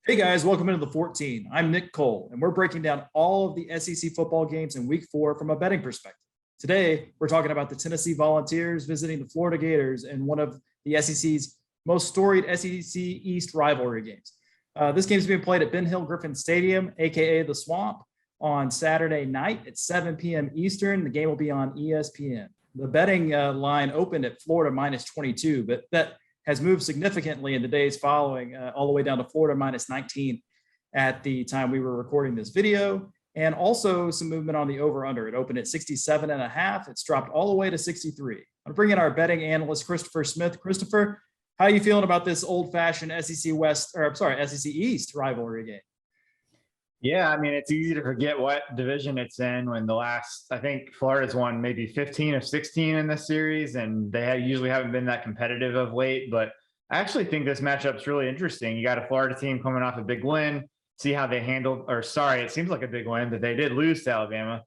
Hey guys, welcome into the 14. I'm Nick Cole, and we're breaking down all of the SEC football games in week 4 from a betting perspective. Today, we're talking about the Tennessee Volunteers visiting the Florida Gators in one of the SEC's most storied SEC East rivalry games. This game is being played at Ben Hill Griffin Stadium, aka the Swamp, on Saturday night at 7 p.m. Eastern. The game will be on ESPN. The betting line opened at Florida minus 22, but that has moved significantly in the days following, all the way down to Florida minus 19 at the time we were recording this video, and also some movement on the over-under. It opened at 67.5. It's dropped all the way to 63. I'm going to bring in our betting analyst, Christopher Smith. Christopher, how are you feeling about this old-fashioned SEC East rivalry game? Yeah, I mean, it's easy to forget what division it's in when I think Florida's won maybe 15 of 16 in this series, and they usually haven't been that competitive of late. But I actually think this matchup's really interesting. You got a Florida team coming off a big win, see how they it seems like a big win, but they did lose to Alabama.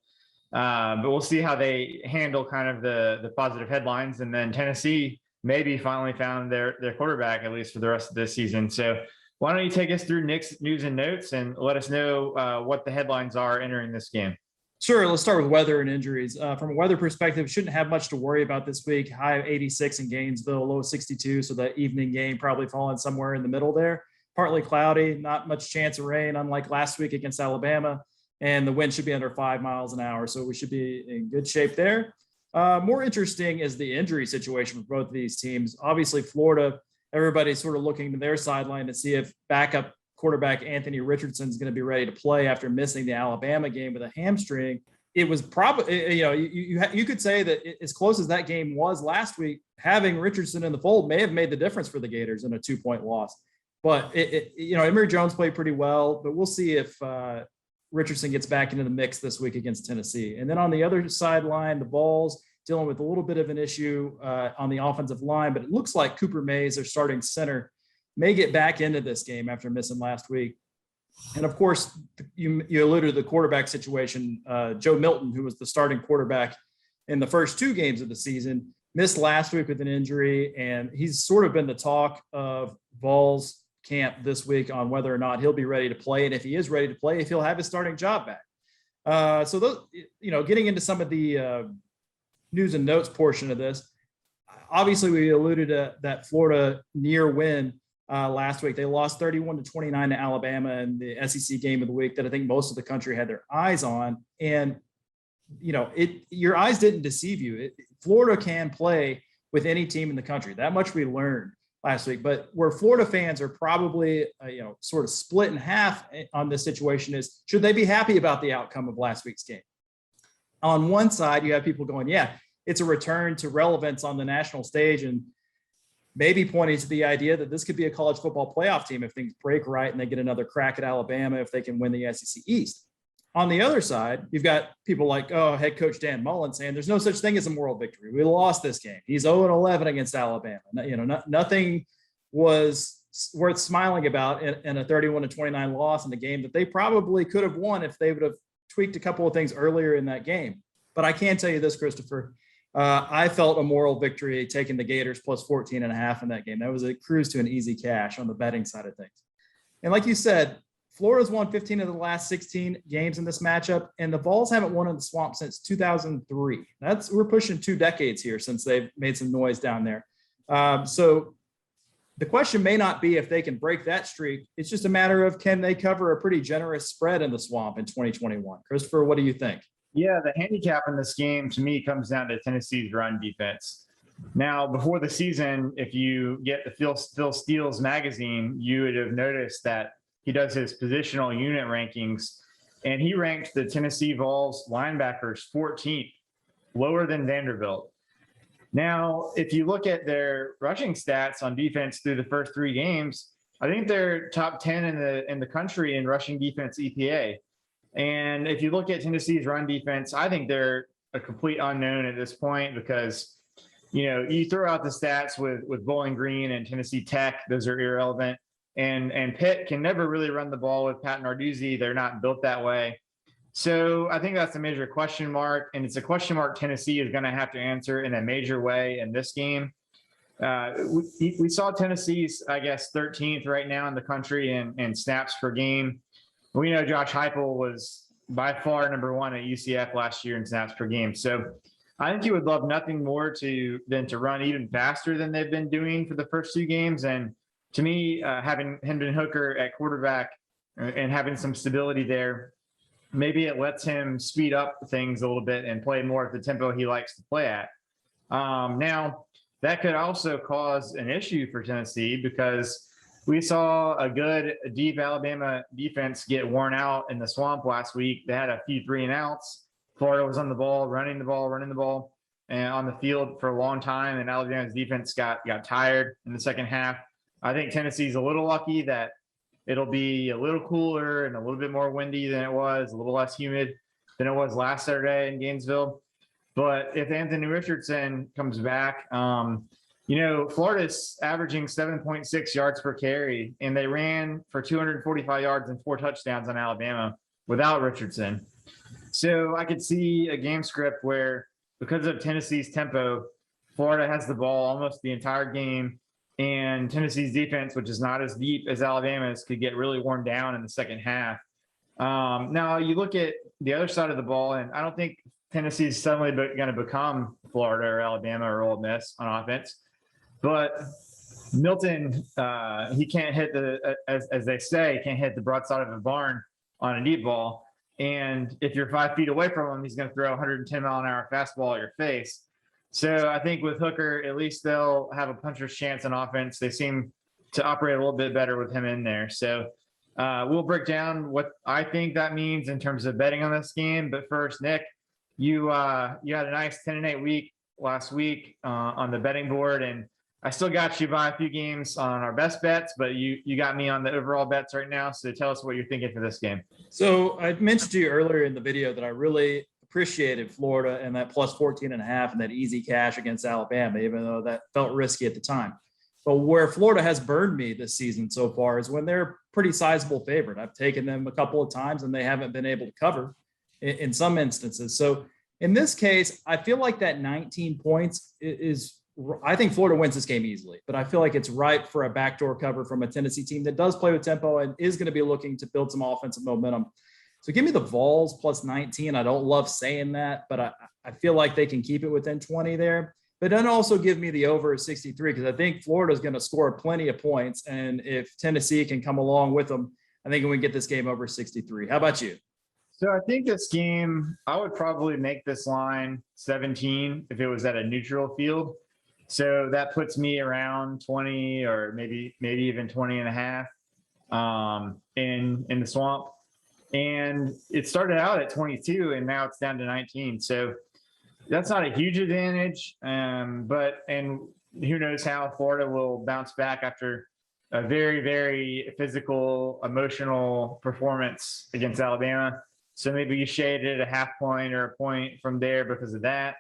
But we'll see how they handle kind of the positive headlines. And then Tennessee maybe finally found their quarterback, at least for the rest of this season. So why don't you take us through Nick's news and notes and let us know what the headlines are entering this game? Sure. Let's start with weather and injuries. From a weather perspective, shouldn't have much to worry about this week. High of 86 in Gainesville, low of 62. So the evening game probably falling somewhere in the middle there. Partly cloudy, not much chance of rain, unlike last week against Alabama. And the wind should be under 5 miles an hour. So we should be in good shape there. More interesting is the injury situation for both of these teams. Obviously, Florida, everybody's sort of looking to their sideline to see if backup quarterback Anthony Richardson is going to be ready to play after missing the Alabama game with a hamstring. It was probably, you could say that as close as that game was last week, having Richardson in the fold may have made the difference for the Gators in a 2-point loss. But Emory Jones played pretty well, but we'll see if Richardson gets back into the mix this week against Tennessee. And then on the other sideline, the Vols dealing with a little bit of an issue on the offensive line, but it looks like Cooper Mays, their starting center, may get back into this game after missing last week. And of course, you alluded to the quarterback situation. Joe Milton, who was the starting quarterback in the first 2 games of the season, missed last week with an injury, and he's sort of been the talk of Vols camp this week on whether or not he'll be ready to play, and if he is ready to play, if he'll have his starting job back. So those, getting into some of the news and notes portion of this, obviously we alluded to that Florida near win last week. They lost 31-29 to Alabama in the SEC game of the week that I think most of the country had their eyes on. And your eyes didn't deceive you. Florida can play with any team in the country. That much we learned last week. But where Florida fans are probably sort of split in half on this situation is, should they be happy about the outcome of last week's game? On one side, you have people going, yeah, it's a return to relevance on the national stage, and maybe pointing to the idea that this could be a college football playoff team if things break right and they get another crack at Alabama if they can win the SEC East. On the other side, you've got people like, head coach Dan Mullen saying there's no such thing as a moral victory. We lost this game. He's 0-11 against Alabama. Nothing was worth smiling about in a 31-29 loss in a game that they probably could have won if they would have tweaked a couple of things earlier in that game. But I can tell you this, Christopher, I felt a moral victory taking the Gators plus 14.5 in that game. That was a cruise to an easy cash on the betting side of things. And like you said, Florida's won 15 of the last 16 games in this matchup, and the Vols haven't won in the Swamp since 2003. We're pushing 2 decades here since they've made some noise down there. So the question may not be if they can break that streak. It's just a matter of, can they cover a pretty generous spread in the Swamp in 2021? Christopher, what do you think? Yeah, the handicap in this game to me comes down to Tennessee's run defense. Now, before the season, if you get the Phil Steele's magazine, you would have noticed that he does his positional unit rankings, and he ranked the Tennessee Vols linebackers 14th, lower than Vanderbilt. Now, if you look at their rushing stats on defense through the first 3 games, I think they're top 10 in the country in rushing defense EPA. And if you look at Tennessee's run defense, I think they're a complete unknown at this point because, you throw out the stats with Bowling Green and Tennessee Tech, those are irrelevant. And Pitt can never really run the ball with Pat Narduzzi. They're not built that way. So I think that's a major question mark, and it's a question mark Tennessee is going to have to answer in a major way in this game. We saw Tennessee's, I guess, 13th right now in the country in snaps per game. We know Josh Heupel was by far number one at UCF last year in snaps per game. So I think he would love nothing more than to run even faster than they've been doing for the first two games. And to me, having Hendon Hooker at quarterback and having some stability there, maybe it lets him speed up things a little bit and play more at the tempo he likes to play at. Now, that could also cause an issue for Tennessee because we saw a good deep Alabama defense get worn out in the swamp last week. They had a few 3-and-outs. Florida was on the ball, running the ball, and on the field for a long time. And Alabama's defense got tired in the second half. I think Tennessee's a little lucky that it'll be a little cooler and a little bit more windy than it was, a little less humid than it was last Saturday in Gainesville. But if Anthony Richardson comes back, Florida's averaging 7.6 yards per carry, and they ran for 245 yards and 4 touchdowns on Alabama without Richardson. So I could see a game script where, because of Tennessee's tempo, Florida has the ball almost the entire game, and Tennessee's defense, which is not as deep as Alabama's, could get really worn down in the second half. Now you look at the other side of the ball, and I don't think Tennessee's suddenly going to become Florida or Alabama or Ole Miss on offense. But Milton, he can't hit as they say, can't hit the broadside of a barn on a deep ball. And if you're 5 feet away from him, he's going to throw a 110-mile-an-hour fastball at your face. So I think with Hooker, at least they'll have a puncher's chance on offense. They seem to operate a little bit better with him in there. So we'll break down what I think that means in terms of betting on this game. But first, Nick, you had a nice 10-8 week last week on the betting board, and I still got you by a few games on our best bets, but you got me on the overall bets right now. So tell us what you're thinking for this game. So I mentioned to you earlier in the video that I really appreciated Florida and that plus 14.5 and that easy cash against Alabama, even though that felt risky at the time. But where Florida has burned me this season so far is when they're a pretty sizable favorite. I've taken them a couple of times and they haven't been able to cover in some instances. So in this case, I feel like that 19 points is, I think Florida wins this game easily, but I feel like it's ripe for a backdoor cover from a Tennessee team that does play with tempo and is going to be looking to build some offensive momentum. So give me the Vols plus 19. I don't love saying that, but I feel like they can keep it within 20 there. But then also give me the over 63 because I think Florida is going to score plenty of points. And if Tennessee can come along with them, I think we can get this game over 63. How about you? So I think this game, I would probably make this line 17 if it was at a neutral field. So that puts me around 20 or maybe even 20 and a half in the swamp. And it started out at 22 and now it's down to 19. So that's not a huge advantage. But who knows how Florida will bounce back after a very, very physical, emotional performance against Alabama. So maybe you shade it a half point or a point from there because of that.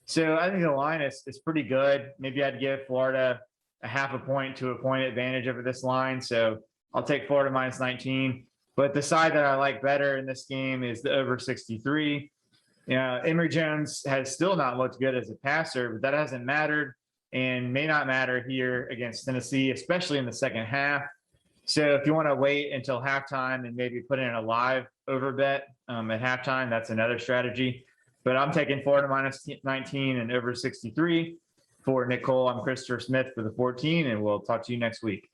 So I think the line is pretty good. Maybe I'd give Florida a half a point to a point advantage over this line. So I'll take Florida minus 19. But the side that I like better in this game is the over 63. Emory Jones has still not looked good as a passer, but that hasn't mattered and may not matter here against Tennessee, especially in the second half. So if you want to wait until halftime and maybe put in a live over bet at halftime, that's another strategy. But I'm taking Florida minus 19 and over 63. For Nick Cole, I'm Christopher Smith for the 14, and we'll talk to you next week.